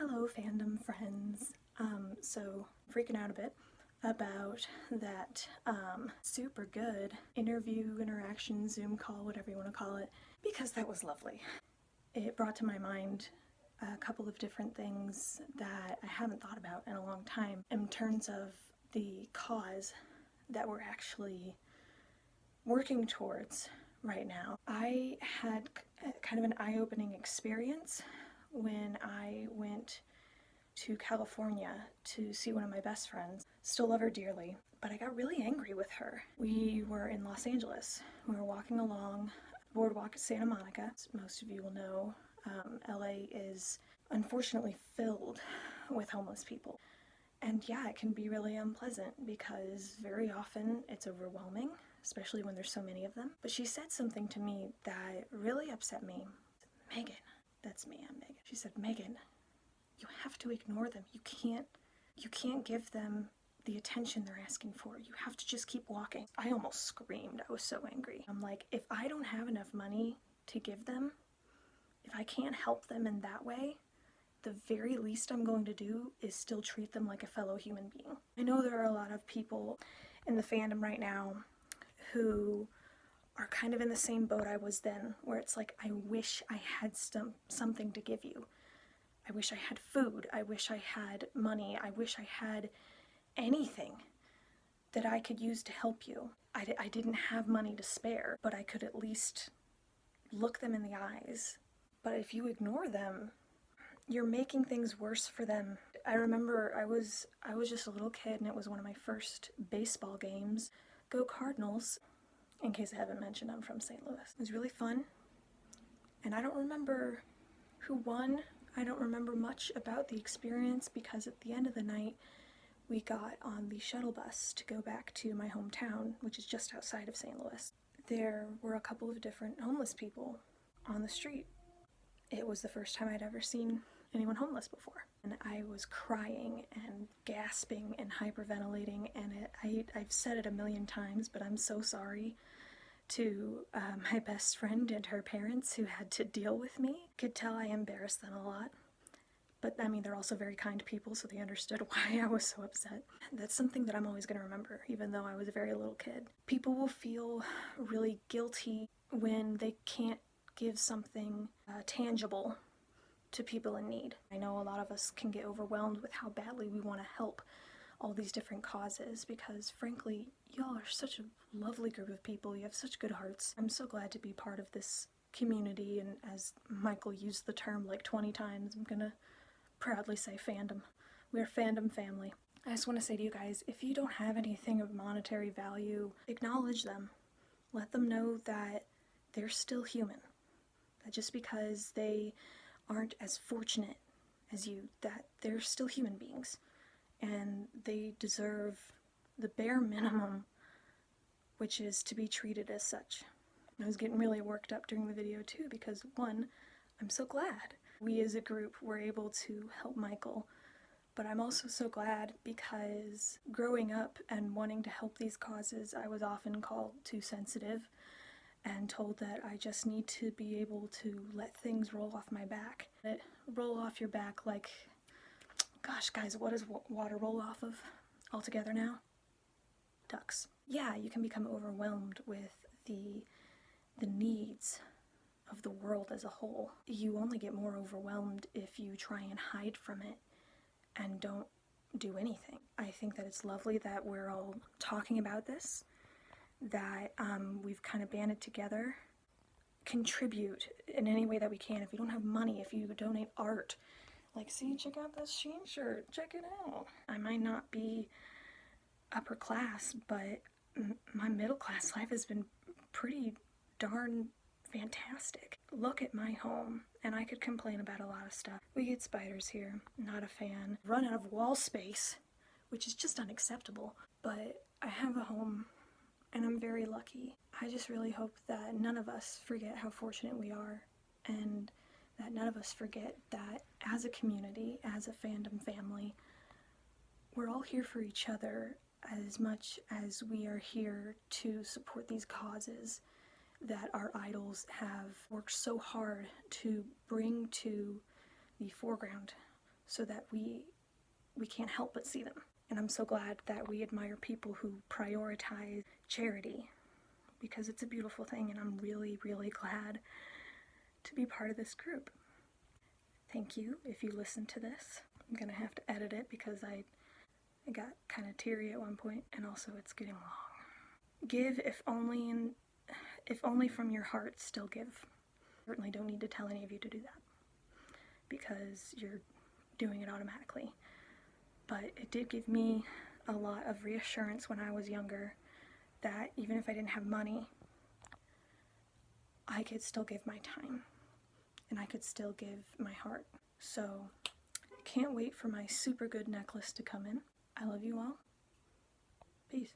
Hello fandom friends. So freaking out a bit about that super good interview, interaction, Zoom call, whatever you want to call it, because that was lovely. It brought to my mind a couple of different things that I haven't thought about in a long time in terms of the cause that we're actually working towards right now. I had kind of an eye-opening experience when I went to California to see one of my best friends. Still love her dearly, but I got really angry with her. We were in Los Angeles. We were walking along Boardwalk at Santa Monica. As most of you will know, LA is unfortunately filled with homeless people. And yeah, it can be really unpleasant because very often it's overwhelming, especially when there's so many of them. But she said something to me that really upset me. Megan, that's me, I'm Megan. She said, Megan, you have to ignore them. You can't give them the attention they're asking for. You have to just keep walking. I almost screamed. I was so angry. I'm like, if I don't have enough money to give them, if I can't help them in that way, the very least I'm going to do is still treat them like a fellow human being. I know there are a lot of people in the fandom right now who are kind of in the same boat I was then, where it's like, I wish I had something to give you. I wish I had food. I wish I had money. I wish I had anything that I could use to help you. I didn't have money to spare, but I could at least look them in the eyes. But if you ignore them, you're making things worse for them. I remember I was just a little kid and it was one of my first baseball games. Go Cardinals. In case I haven't mentioned, I'm from St. Louis. It was really fun. And I don't remember who won. I don't remember much about the experience because at the end of the night, we got on the shuttle bus to go back to my hometown, which is just outside of St. Louis. There were a couple of different homeless people on the street. It was the first time I'd ever seen anyone homeless before. And I was crying and gasping and hyperventilating, and I've said it a million times, but I'm so sorry to my best friend and her parents who had to deal with me. Could tell I embarrassed them a lot. But I mean, they're also very kind people, so they understood why I was so upset. That's something that I'm always going to remember, even though I was a very little kid. People will feel really guilty when they can't give something tangible to people in need. I know a lot of us can get overwhelmed with how badly we want to help all these different causes because, frankly, y'all are such a lovely group of people. You have such good hearts. I'm so glad to be part of this community, and as Michael used the term like 20 times, I'm gonna proudly say fandom. We're fandom family. I just want to say to you guys, if you don't have anything of monetary value, acknowledge them. Let them know that they're still human. That just because they aren't as fortunate as you, that they're still human beings. And they deserve the bare minimum, which is to be treated as such. I was getting really worked up during the video too because, one, I'm so glad we as a group were able to help Michael, but I'm also so glad because growing up and wanting to help these causes, I was often called too sensitive and told that I just need to be able to let things roll off my back. Roll off your back like, gosh guys, what does water roll off of altogether now? Ducks. Yeah, you can become overwhelmed with the needs of the world as a whole. You only get more overwhelmed if you try and hide from it and don't do anything. I think that it's lovely that we're all talking about this, that we've kind of banded together. Contribute in any way that we can. If you don't have money, if you donate art, like, see, check out this Shein shirt, check it out. I might not be upper class, but my middle class life has been pretty darn fantastic. Look at my home, and I could complain about a lot of stuff. We get spiders here, not a fan. Run out of wall space, which is just unacceptable, but I have a home, and I'm very lucky. I just really hope that none of us forget how fortunate we are, and that none of us forget that as a community, as a fandom family, we're all here for each other as much as we are here to support these causes that our idols have worked so hard to bring to the foreground so that we can't help but see them. And I'm so glad that we admire people who prioritize charity, because it's a beautiful thing, and I'm really, really glad to be part of this group. Thank you if you listen to this. I'm gonna have to edit it because I got kind of teary at one point, and also it's getting long. Give if only from your heart. Still give. Certainly don't need to tell any of you to do that because you're doing it automatically. But it did give me a lot of reassurance when I was younger that even if I didn't have money, I could still give my time and I could still give my heart. So can't wait for my super good necklace to come in. I love you all. Peace.